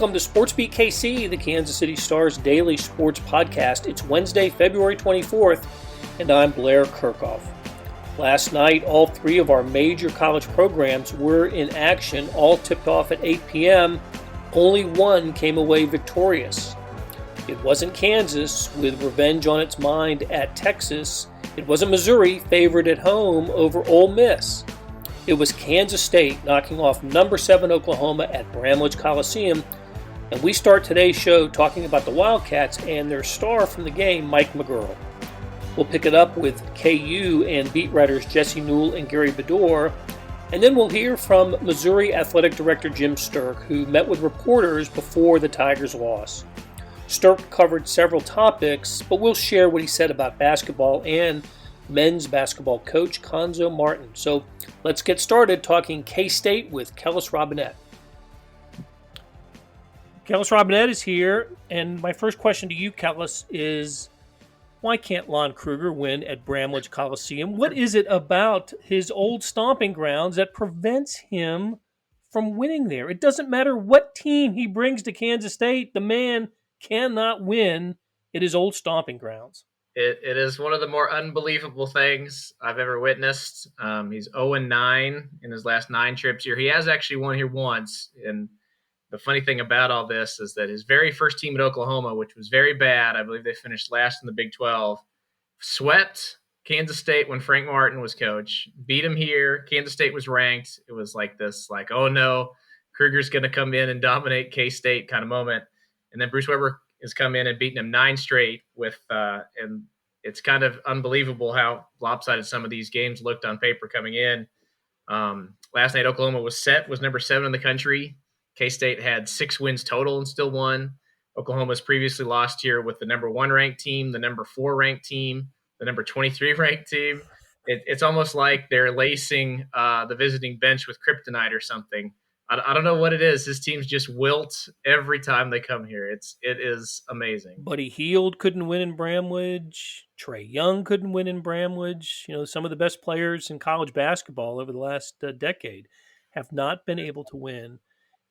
Welcome to SportsBeat KC, the Kansas City Star's daily sports podcast. It's Wednesday, February 24th, and I'm Blair Kirchhoff. Last night, all three of our major college programs were in action, all tipped off at 8 p.m. Only one came away victorious. It wasn't Kansas, with revenge on its mind at Texas. It wasn't Missouri, favored at home over Ole Miss. It was Kansas State knocking off number 7 Oklahoma at Bramlage Coliseum. And we start today's show talking about the Wildcats and their star from the game, Mike McGuirl. We'll pick it up with KU and beat writers Jesse Newell and Gary Bedore. And then we'll hear from Missouri Athletic Director Jim Sterk, who met with reporters before the Tigers' loss. Sterk covered several topics, but we'll share what he said about basketball and men's basketball coach Cuonzo Martin. So let's get started talking K-State with Kellis Robinett. Kellis Robinett is here, and my first question to you, Kellis, is why can't Lon Kruger win at Bramlage Coliseum? What is it about his old stomping grounds that prevents him from winning there? It doesn't matter what team he brings to Kansas State, the man cannot win at his old stomping grounds. It is one of the more unbelievable things I've ever witnessed. He's 0-9 in his last 9 trips here. He has actually won here once. And the funny thing about all this is that his very first team at Oklahoma, which was very bad, I believe they finished last in the Big 12, swept Kansas State when Frank Martin was coach, beat him here. Kansas State was ranked. It was like this, like, oh no, Kruger's going to come in and dominate K-State kind of moment. And then Bruce Weber has come in and beaten him 9 straight with, and it's kind of unbelievable how lopsided some of these games looked on paper coming in. Last night, Oklahoma was number 7 in the country. K-State had 6 wins total and still won. Oklahoma's previously lost here with the number 1 ranked team, the number 4 ranked team, the number 23 ranked team. It's almost like they're lacing the visiting bench with kryptonite or something. I don't know what it is. His teams just wilt every time they come here. It is amazing. Buddy Hield couldn't win in Bramlage. Trae Young couldn't win in Bramlage. You know, some of the best players in college basketball over the last decade have not been able to win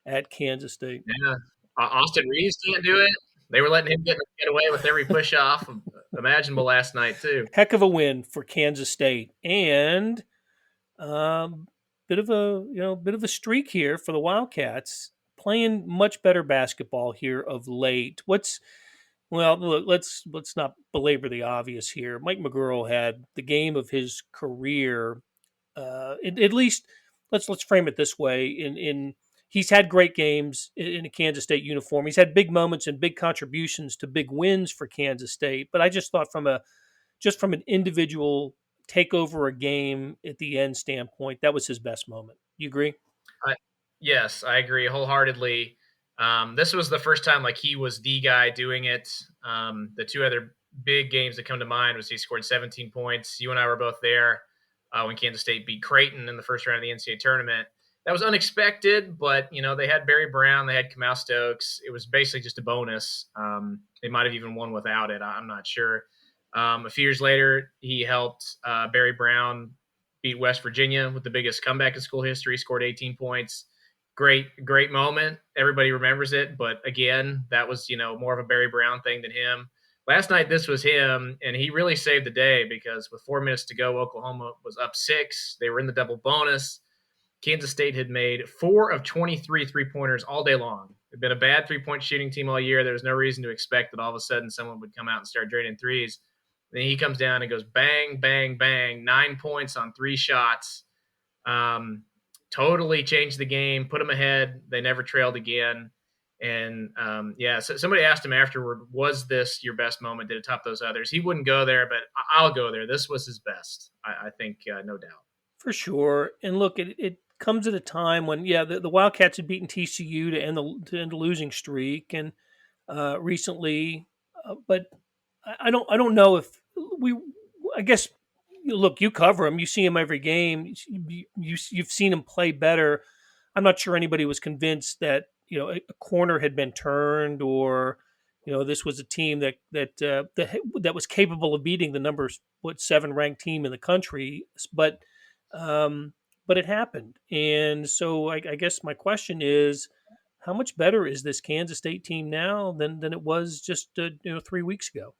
at Kansas State. Yeah, Austin Reeves can't do it. They were letting him get away with every push-off imaginable last night too. Heck of a win for Kansas State, and bit of a streak here for the Wildcats, playing much better basketball here of late. Look, let's not belabor the obvious here. Mike McGuirl had the game of his career. At least let's frame it this way. In he's had great games in a Kansas State uniform. He's had big moments and big contributions to big wins for Kansas State. But I just thought from an individual take over a game at the end standpoint, that was his best moment. You agree? Yes, I agree wholeheartedly. This was the first time like he was the guy doing it. The 2 other big games that come to mind was he scored 17 points. You and I were both there when Kansas State beat Creighton in the first round of the NCAA tournament. That was unexpected, but they had Barry Brown, they had Kamau Stokes. It was basically just a bonus. They might have even won without it. I'm not sure. A few years later, he helped Barry Brown beat West Virginia with the biggest comeback in school history, scored 18 points. Great moment. Everybody remembers it. But again, that was, more of a Barry Brown thing than him. Last night, this was him, and he really saved the day because with 4 minutes to go, Oklahoma was up 6. They were in the double bonus. Kansas State had made 4 of 23 three-pointers all day long. They'd been a bad three-point shooting team all year. There was no reason to expect that all of a sudden someone would come out and start draining threes. Then he comes down and goes bang, bang, bang, 9 points on 3 shots. Totally changed the game, put them ahead. They never trailed again. And, so somebody asked him afterward, was this your best moment? Did it top those others? He wouldn't go there, but I'll go there. This was his best, I think, no doubt. For sure. And look, it comes at a time when, the Wildcats had beaten TCU to end the losing streak, and recently, but I don't know if I guess, look, you cover him, you see him every game, you've seen him play better. I'm not sure anybody was convinced that a corner had been turned, or this was a team that was capable of beating the number 7 ranked team in the country, but it happened. And so I guess my question is, how much better is this Kansas State team now than it was just 3 weeks ago?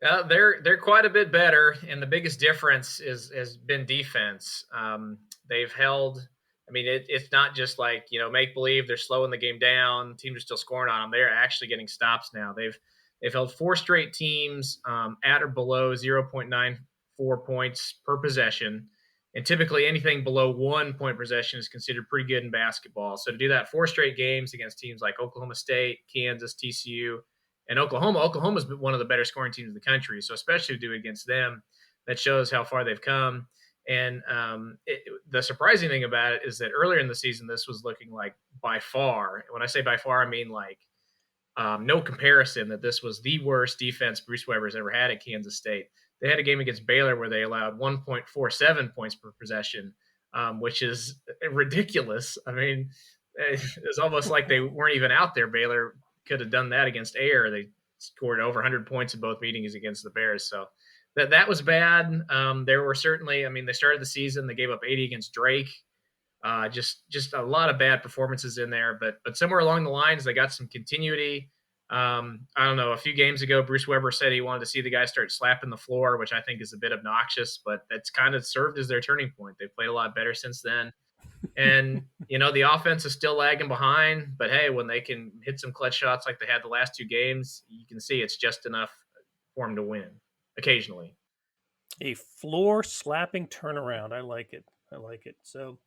They're quite a bit better, and the biggest difference has been defense. They've held. I mean, it's not just like make believe they're slowing the game down. Teams are still scoring on them. They're actually getting stops now. They've held 4 straight teams at or below 0.94 points per possession, and typically anything below 1 point possession is considered pretty good in basketball. So to do that 4 straight games against teams like Oklahoma State, Kansas, TCU, and Oklahoma's been one of the better scoring teams in the country. So especially to do it against them, that shows how far they've come. And the surprising thing about it is that earlier in the season, this was looking like by far, when I say by far, I mean like no comparison, that this was the worst defense Bruce Weber's ever had at Kansas State. They had a game against Baylor where they allowed 1.47 points per possession, which is ridiculous. I mean, it's almost like they weren't even out there. Baylor could have done that against Air. They scored over 100 points in both meetings against the Bears. So that was bad. There were certainly, I mean, they started the season, they gave up 80 against Drake. Just a lot of bad performances in there, but somewhere along the lines, they got some continuity. I don't know. A few games ago, Bruce Weber said he wanted to see the guys start slapping the floor, which I think is a bit obnoxious, but that's kind of served as their turning point. They've played a lot better since then. And, the offense is still lagging behind, but hey, when they can hit some clutch shots like they had the last 2 games, you can see it's just enough for them to win occasionally. A floor slapping turnaround. I like it. So,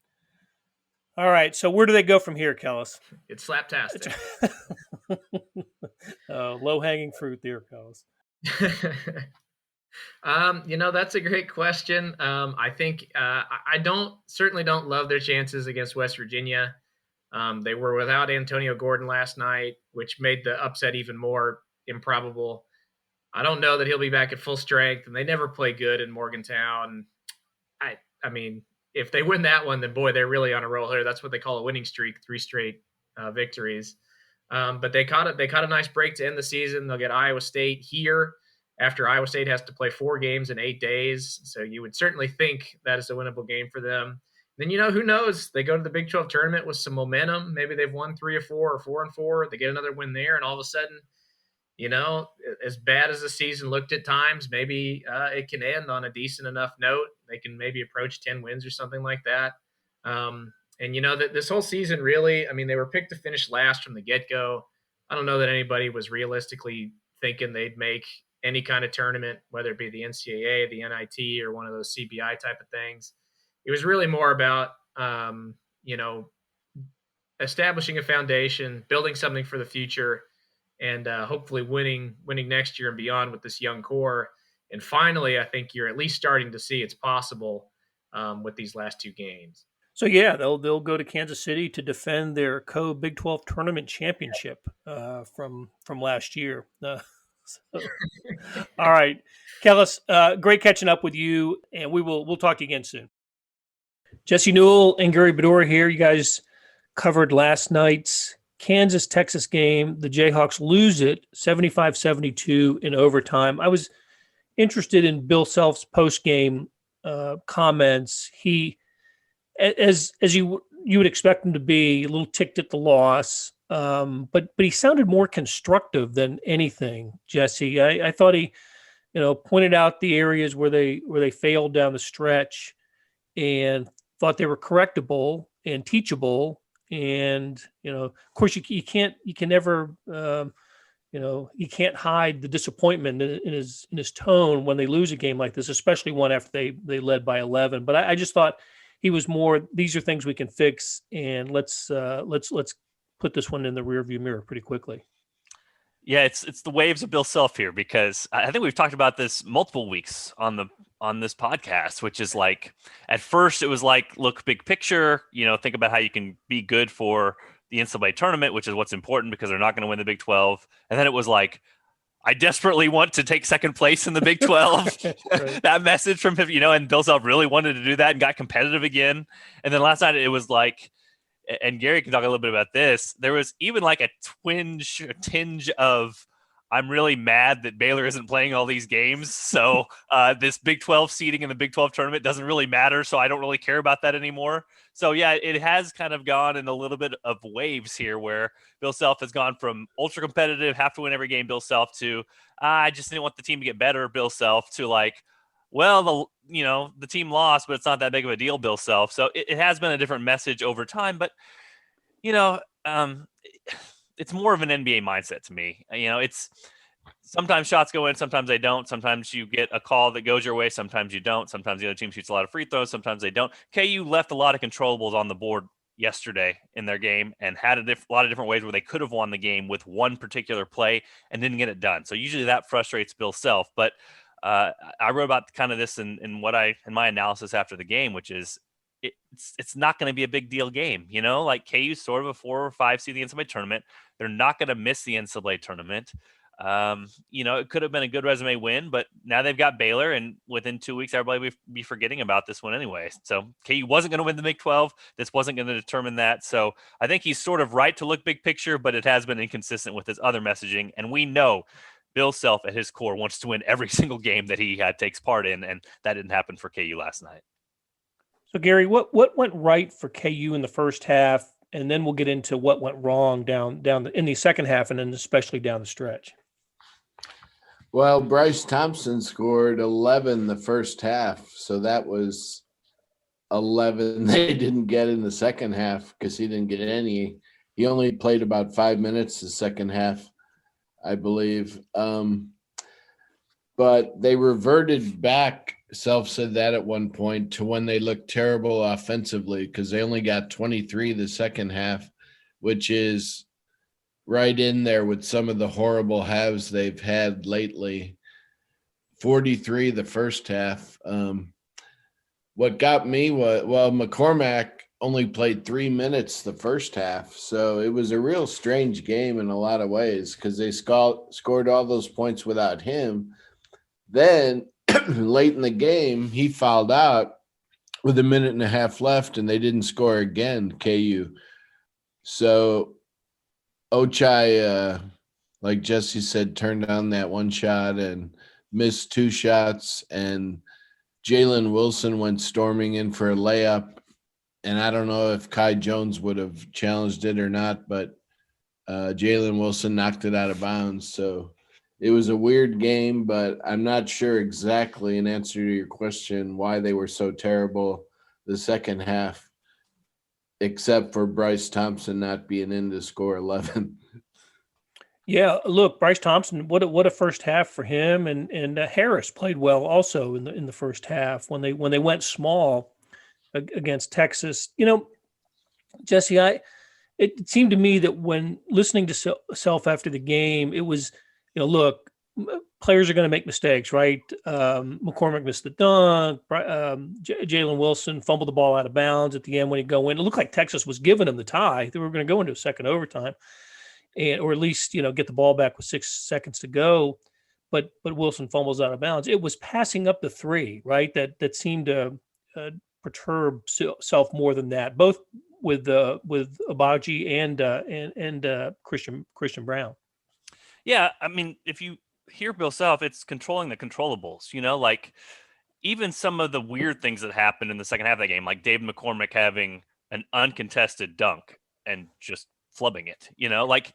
all right. So where do they go from here, Kellis? It's slaptastic. Low hanging fruit there, Kellis. That's a great question. I think I certainly don't love their chances against West Virginia. They were without Antonio Gordon last night, which made the upset even more improbable. I don't know that he'll be back at full strength, and they never play good in Morgantown. I mean, if they win that one, then boy, they're really on a roll here. That's what they call a winning streak, 3 straight victories. But they caught a nice break to end the season. They'll get Iowa State here after Iowa State has to play 4 games in 8 days. So you would certainly think that is a winnable game for them. Then, who knows? They go to the Big 12 tournament with some momentum. Maybe they've won 3 or 4 or 4 and 4. They get another win there, and all of a sudden, as bad as the season looked at times, maybe it can end on a decent enough note. They can maybe approach 10 wins or something like that. That this whole season really, I mean, they were picked to finish last from the get-go. I don't know that anybody was realistically thinking they'd make any kind of tournament, whether it be the NCAA, the NIT, or one of those CBI type of things. It was really more about, establishing a foundation, building something for the future, and hopefully winning next year and beyond with this young core. And finally, I think you're at least starting to see it's possible with these last 2 games. So yeah, they'll go to Kansas City to defend their co-Big 12 tournament championship from last year. All right, Kellis, great catching up with you, and we'll talk to you again soon. Jesse Newell and Gary Bedore here. You guys covered last night's Kansas-Texas game. The Jayhawks lose it 75-72 in overtime. I was interested in Bill Self's post-game comments. He, as you would expect him to be, a little ticked at the loss, but he sounded more constructive than anything, Jesse. I thought he, pointed out the areas where they failed down the stretch and thought they were correctable and teachable. And, of course you can never, you can't hide the disappointment in his tone when they lose a game like this, especially one after they led by 11. But I just thought he was more, these are things we can fix, and let's put this one in the rearview mirror pretty quickly. Yeah, it's the waves of Bill Self here, because I think we've talked about this multiple weeks on this podcast, which is like, at first it was like, look, big picture, think about how you can be good for the NCAA tournament, which is what's important because they're not going to win the Big 12. And then it was like, I desperately want to take second place in the Big 12. Right. That message from him, and Bill Self really wanted to do that and got competitive again. And then last night it was like, and Gary can talk a little bit about this, there was even like a tinge of I'm really mad that Baylor isn't playing all these games. So this Big 12 seeding in the Big 12 tournament doesn't really matter. So I don't really care about that anymore. So yeah, it has kind of gone in a little bit of waves here where Bill Self has gone from ultra competitive, have to win every game Bill Self to I just didn't want the team to get better Bill Self to like, well, the team lost, but it's not that big of a deal Bill Self. So it has been a different message over time, but it's more of an NBA mindset to me. It's sometimes shots go in, sometimes they don't. Sometimes you get a call that goes your way, sometimes you don't. Sometimes the other team shoots a lot of free throws, sometimes they don't. KU left a lot of controllables on the board yesterday in their game and had a lot of different ways where they could have won the game with one particular play and didn't get it done. So usually that frustrates Bill Self. But I wrote about kind of this in my analysis after the game, which is it's not going to be a big deal game. Like KU's sort of a 4 or 5 seed in the NCAA tournament. They're not going to miss the NCAA tournament. It could have been a good resume win, but now they've got Baylor, and within 2 weeks, everybody will be forgetting about this one anyway. So KU wasn't going to win the Big 12. This wasn't going to determine that. So I think he's sort of right to look big picture, but it has been inconsistent with his other messaging. And we know Bill Self at his core wants to win every single game that he takes part in, and that didn't happen for KU last night. So Gary, what went right for KU in the first half, and then we'll get into what went wrong down in the second half, and then especially down the stretch. Well, Bryce Thompson scored 11 the first half, so that was 11 they didn't get in the second half because he didn't get any. He only played about 5 minutes the second half, I believe. But they reverted back, Self said that at one point, to when they looked terrible offensively because they only got 23 the second half, which is right in there with some of the horrible halves they've had lately. 43 the first half. What got me was, McCormack only played 3 minutes the first half, so it was a real strange game in a lot of ways because they scored all those points without him. Then late in the game, he fouled out with 1.5 minutes left, and they didn't score again, KU. So Ochai, like Jesse said, turned down that one shot and missed 2 shots, and Jalen Wilson went storming in for a layup. And I don't know if Kai Jones would have challenged it or not, but Jalen Wilson knocked it out of bounds. So it was a weird game, but I'm not sure exactly, in answer to your question, why they were so terrible the second half, except for Bryce Thompson not being in to score 11. Yeah, look, Bryce Thompson, what a first half for him, and Harris played well also in the first half when they went small against Texas. Jesse, it seemed to me that when listening to Self after the game, it was, look, players are going to make mistakes, right? McCormack missed the dunk. Jalen Wilson fumbled the ball out of bounds at the end when he'd go in. It looked like Texas was giving him the tie. They were going to go into a second overtime, or at least get the ball back with 6 seconds to go. But Wilson fumbles out of bounds. It was passing up the three, right? That seemed to perturb Self more than that, both with Abaji and Christian Brown. Yeah, I mean, if you hear Bill Self, it's controlling the controllables. Like even some of the weird things that happened in the second half of the game, like David McCormack having an uncontested dunk and just flubbing it. Like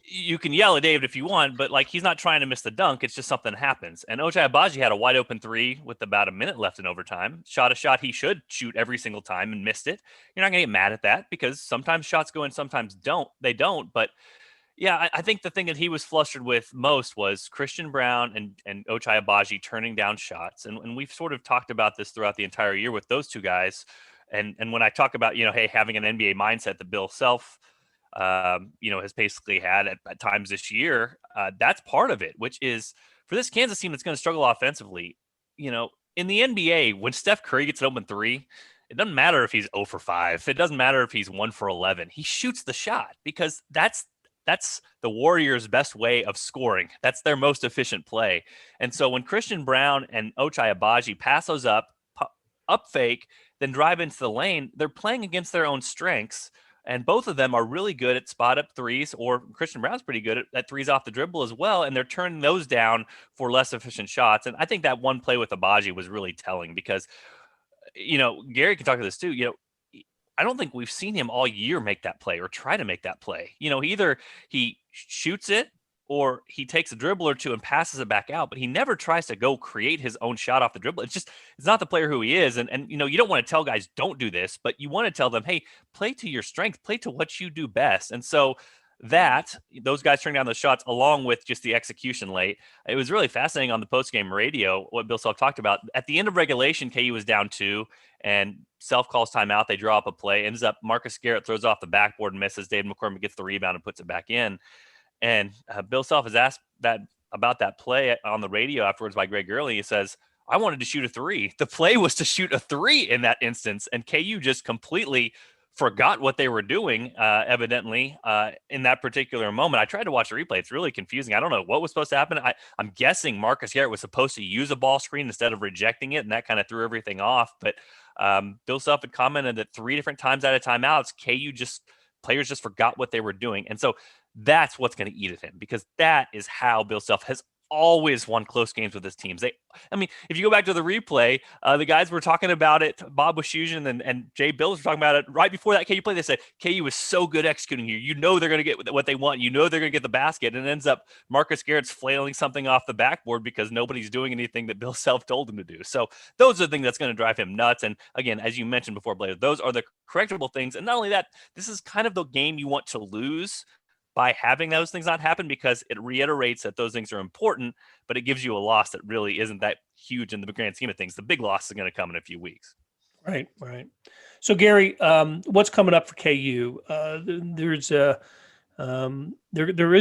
you can yell at David if you want, but like he's not trying to miss the dunk. It's just something happens. And Ochai Agbaji had a wide open 3 with about 1 minute left in overtime. Shot a shot he should shoot every single time and missed it. You're not going to get mad at that because sometimes shots go in, sometimes they don't. But yeah, I think the thing that he was flustered with most was Christian Brown and Ochai Agbaji turning down shots. And we've sort of talked about this throughout the entire year with those two guys. And when I talk about, hey, having an NBA mindset that Bill Self, has basically had at times this year, that's part of it, which is for this Kansas team that's going to struggle offensively. In the NBA, when Steph Curry gets an open 3, it doesn't matter if he's 0 for 5. It doesn't matter if he's 1 for 11. He shoots the shot because that's the Warriors' best way of scoring. That's their most efficient play. And so when Christian Brown and Ochai Agbaji pass those up fake, then drive into the lane, they're playing against their own strengths. And both of them are really good at spot up threes, or Christian Brown's pretty good at threes off the dribble as well. And they're turning those down for less efficient shots. And I think that one play with Agbaji was really telling because, Gary can talk to this too. I don't think we've seen him all year make that play or try to make that play. Either he shoots it or he takes a dribble or two and passes it back out, but he never tries to go create his own shot off the dribble. It's not the player who he is. And you don't want to tell guys don't do this, but you want to tell them, hey, play to your strength, play to what you do best. And so those guys turning down those shots along with just the execution late, it was really fascinating on the post-game radio, what Bill Self talked about. At the end of regulation, KU was down 2 and Self calls timeout. They draw up a play, ends up Marcus Garrett throws off the backboard and misses. David McCormick gets the rebound and puts it back in. And Bill Self is asked about that play on the radio afterwards by Greg Gurley. He says, I wanted to shoot a 3. The play was to shoot a 3 in that instance. And KU just completely forgot what they were doing, evidently, in that particular moment. I tried to watch the replay. It's really confusing. I don't know what was supposed to happen. I'm guessing Marcus Garrett was supposed to use a ball screen instead of rejecting it, and that kind of threw everything off. But Bill Self had commented that 3 different times out of timeouts, players just forgot what they were doing. And so that's what's going to eat at him, because that is how Bill Self has always won close games with his teams. If you go back to the replay, the guys were talking about it, Bob Wischusen and Jay Bills were talking about it right before that KU play. They said, KU is so good executing here. They're going to get what they want. They're going to get the basket. And it ends up Marcus Garrett's flailing something off the backboard because nobody's doing anything that Bill Self told him to do. So those are the things that's going to drive him nuts. And again, as you mentioned before, Blair, those are the correctable things. And not only that, this is kind of the game you want to lose by having those things not happen, because it reiterates that those things are important, but it gives you a loss that really isn't that huge in the grand scheme of things. The big loss is going to come in a few weeks. Right. So Gary, what's coming up for KU? There is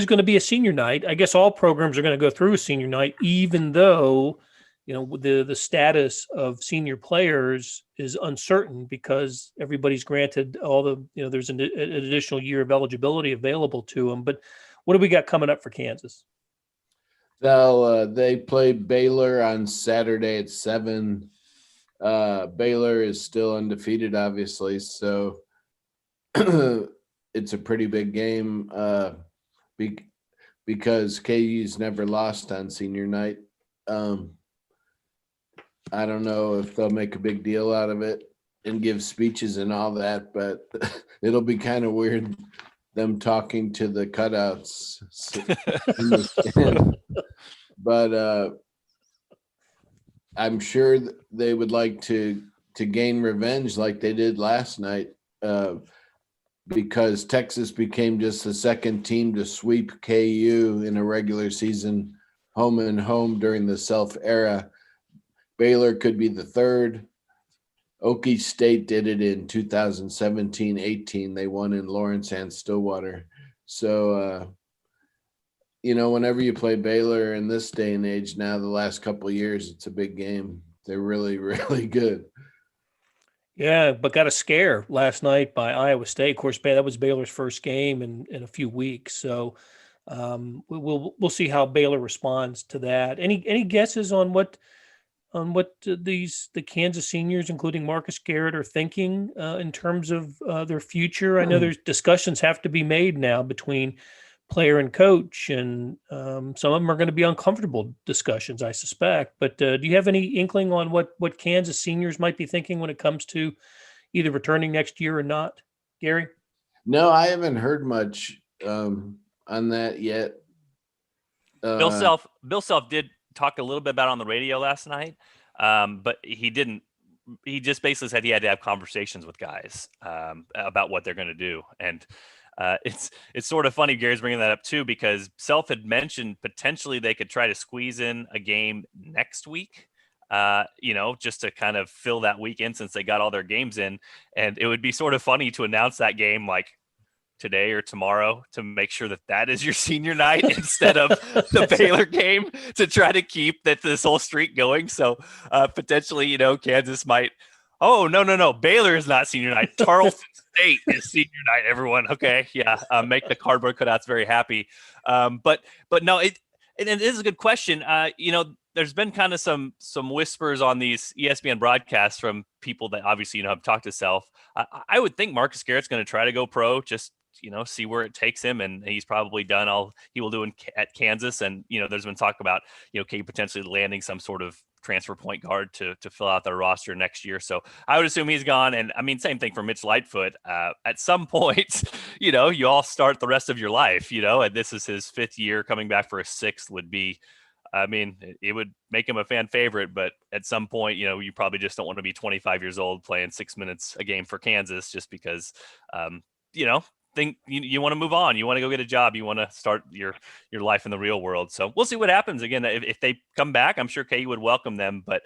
going to be a senior night. I guess all programs are going to go through a senior night, even though the status of senior players is uncertain because everybody's granted all the, there's an additional year of eligibility available to them. But what do we got coming up for Kansas? They play Baylor on Saturday at 7. Baylor is still undefeated, obviously. So it's a pretty big game because KU's never lost on senior night. I don't know if they'll make a big deal out of it and give speeches and all that, but it'll be kind of weird them talking to the cutouts in the stand. But I'm sure they would like to gain revenge like they did last night, because Texas became just the second team to sweep KU in a regular season home and home during the Self era. Baylor could be the third. Okie State did it in 2017-18. They won in Lawrence and Stillwater. So, whenever you play Baylor in this day and age now, the last couple of years, it's a big game. They're really, really good. Yeah, but got a scare last night by Iowa State. Of course, that was Baylor's first game in a few weeks. So we'll see how Baylor responds to that. Any guesses on what the Kansas seniors, including Marcus Garrett, are thinking in terms of their future? I know there's discussions have to be made now between player and coach, and some of them are going to be uncomfortable discussions, I suspect. But do you have any inkling on what Kansas seniors might be thinking when it comes to either returning next year or not, Gary? No, I haven't heard much on that yet. Bill Self did talk a little bit about it on the radio last night, but he didn't. He just basically said he had to have conversations with guys about what they're going to do, and it's sort of funny Gary's bringing that up too, because Self had mentioned potentially they could try to squeeze in a game next week, just to kind of fill that weekend since they got all their games in, and it would be sort of funny to announce that game like today or tomorrow to make sure that is your senior night instead of the Baylor game, to try to keep this whole streak going. So potentially, Kansas might, no, Baylor is not senior night. Tarleton State is senior night, everyone. Okay. Yeah. Make the cardboard cutouts very happy. But no, it is a good question. there's been kind of some whispers on these ESPN broadcasts from people that obviously, have talked to Self. I would think Marcus Garrett's going to try to go pro, just, see where it takes him. And he's probably done all he will do at Kansas. And, there's been talk about, KU potentially landing some sort of transfer point guard to fill out their roster next year. So I would assume he's gone. And I mean, same thing for Mitch Lightfoot. At some point, you all start the rest of your life, and this is his 5th year. Coming back for a 6th would be, I mean, it would make him a fan favorite, but at some point, you probably just don't want to be 25 years old playing 6 minutes a game for Kansas just because, think you want to move on. You want to go get a job. You want to start your life in the real world. So we'll see what happens. Again, if they come back, I'm sure KU would welcome them, but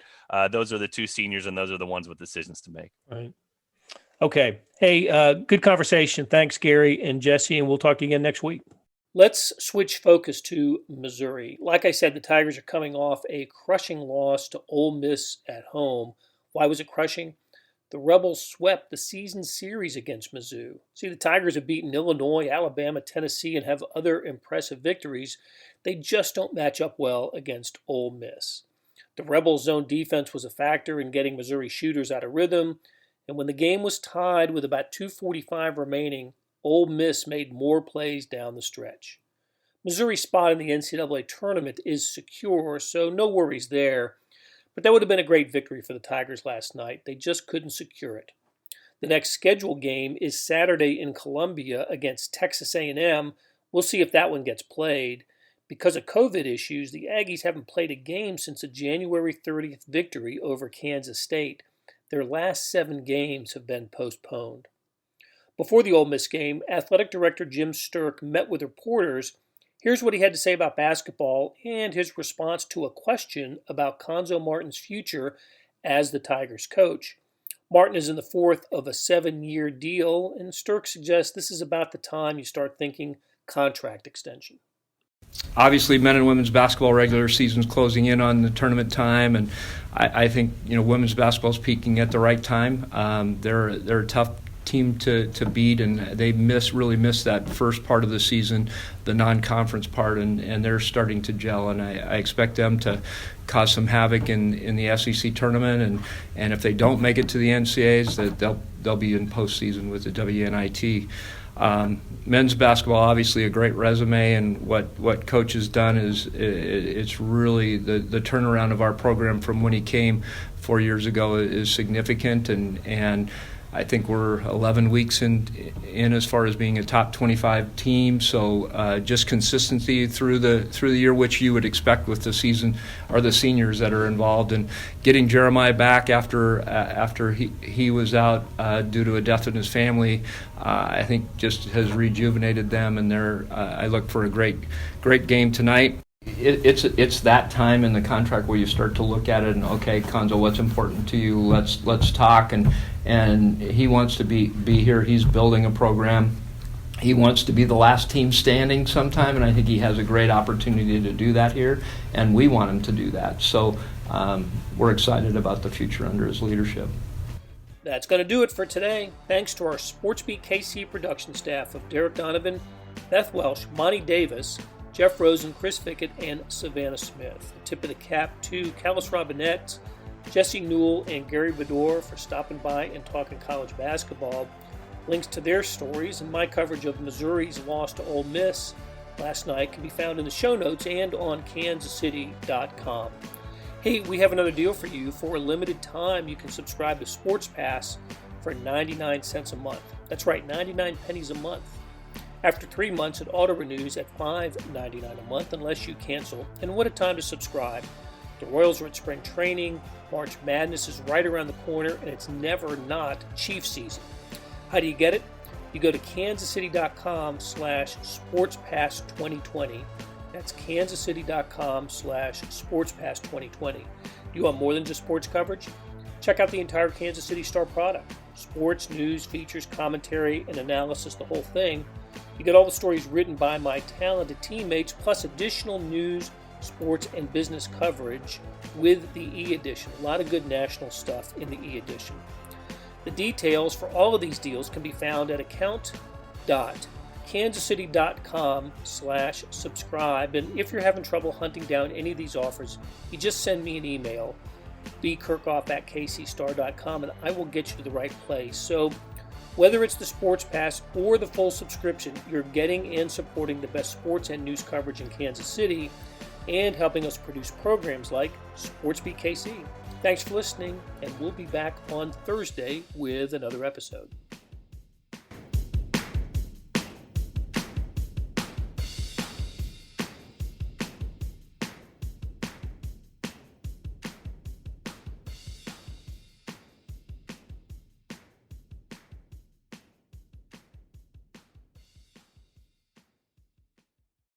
those are the 2 seniors and those are the ones with decisions to make. Right. Okay. Hey, good conversation. Thanks, Gary and Jesse, and we'll talk to you again next week. Let's switch focus to Missouri. Like I said, the Tigers are coming off a crushing loss to Ole Miss at home. Why was it crushing? The Rebels swept the season series against Mizzou. See, the Tigers have beaten Illinois, Alabama, Tennessee, and have other impressive victories. They just don't match up well against Ole Miss. The Rebels' zone defense was a factor in getting Missouri shooters out of rhythm, and when the game was tied with about 2:45 remaining, Ole Miss made more plays down the stretch. Missouri's spot in the NCAA tournament is secure, so no worries there. But that would have been a great victory for the Tigers last night. They just couldn't secure it. The next scheduled game is Saturday in Columbia against Texas A&M. We'll see if that one gets played. Because of COVID issues, the Aggies haven't played a game since a January 30th victory over Kansas State. Their last 7 games have been postponed. Before the Ole Miss game, Athletic Director Jim Sterk met with reporters. Here's what he had to say about basketball and his response to a question about Cuonzo Martin's future as the Tigers coach. Martin is in the 4th of a 7-year deal, and Sterk suggests this is about the time you start thinking contract extension. Obviously, men and women's basketball regular season's closing in on the tournament time, and I think women's basketball's peaking at the right time. They're a tough team to beat, and they really missed that first part of the season, the non-conference part, and they're starting to gel, and I expect them to cause some havoc in the SEC tournament, and if they don't make it to the NCAAs, that they'll be in postseason with the WNIT. Men's basketball, obviously a great resume, and what Coach has done is it's really the turnaround of our program from when he came 4 years ago is significant, and I think we're 11 weeks in as far as being a top 25 team. So just consistency through the year, which you would expect with the season or the seniors that are involved, and getting Jeremiah back after he was out due to a death in his family, I think just has rejuvenated them. And I look for a great game tonight. It's that time in the contract where you start to look at it and, okay, Cuonzo, what's important to you? Let's talk. And he wants to be here. He's building a program. He wants to be the last team standing sometime, and I think he has a great opportunity to do that here, and we want him to do that. So we're excited about the future under his leadership. That's going to do it for today. Thanks to our SportsBeat KC production staff of Derek Donovan, Beth Welsh, Monty Davis, Jeff Rosen, Chris Fickett, and Savannah Smith. A tip of the cap to Kellis Robinett, Jesse Newell, and Gary Bedore for stopping by and talking college basketball. Links to their stories and my coverage of Missouri's loss to Ole Miss last night can be found in the show notes and on kansascity.com. Hey, we have another deal for you. For a limited time, you can subscribe to Sports Pass for 99 cents a month. That's right, 99 pennies a month. After 3 months, it auto-renews at $5.99 a month unless you cancel. And what a time to subscribe. The Royals are in spring training, March Madness is right around the corner, and it's never not Chiefs season. How do you get it? You go to kansascity.com/sportspass2020. That's kansascity.com/sportspass2020. Do you want more than just sports coverage? Check out the entire Kansas City Star product. Sports, news, features, commentary, and analysis, the whole thing. You get all the stories written by my talented teammates, plus additional news, sports, and business coverage with the e-edition. A lot of good national stuff in the e-edition. The details for all of these deals can be found at account.kansascity.com. kansascity.com/subscribe. And if you're having trouble hunting down any of these offers, you just send me an email, bkirkhoff@kcstar.com, and I will get you to the right place. So whether it's the Sports Pass or the full subscription, you're getting and supporting the best sports and news coverage in Kansas City and helping us produce programs like SportsBeat KC. Thanks for listening, and we'll be back on Thursday with another episode.